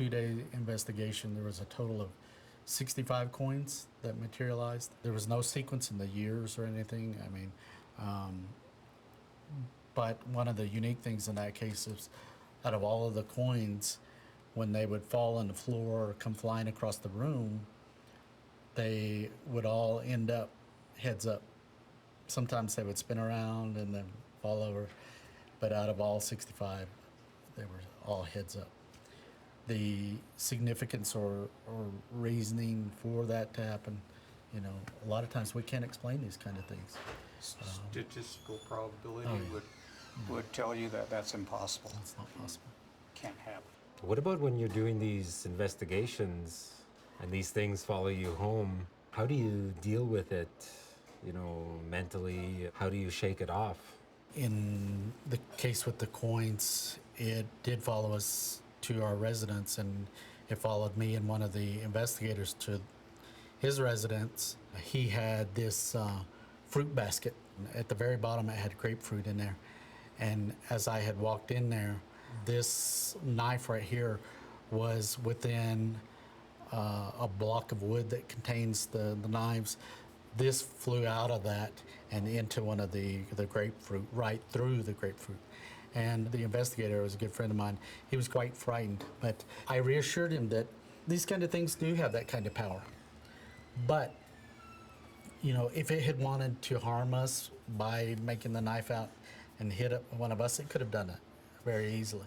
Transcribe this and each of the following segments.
2-day investigation, there was a total of 65 coins that materialized. There was no sequence in the years or anything. I mean, but one of the unique things in that case is out of all of the coins, when they would fall on the floor or come flying across the room, they would all end up heads up. Sometimes they would spin around and then fall over, but out of all 65, they were all heads up. The significance or reasoning for that to happen, a lot of times we can't explain these kind of things. Statistical probability Oh, yeah. would tell you that that's impossible. It's not possible. Can't happen. What about when you're doing these investigations and these things follow you home? How do you deal with it, mentally? How do you shake it off? In the case with the coins, it did follow us to our residence, and it followed me and one of the investigators to his residence. He had this fruit basket. At the very bottom, it had grapefruit in there. And as I had walked in there, this knife right here was within a block of wood that contains the knives. This flew out of that and into one of the grapefruit, right through the grapefruit. And the investigator was a good friend of mine. He was quite frightened, but I reassured him that these kind of things do have that kind of power. But, if it had wanted to harm us by making the knife out and hit one of us, it could have done it very easily.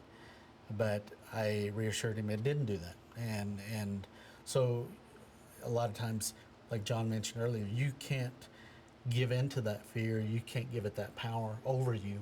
But I reassured him it didn't do that. And so a lot of times, like John mentioned earlier, you can't give in to that fear. You can't give it that power over you.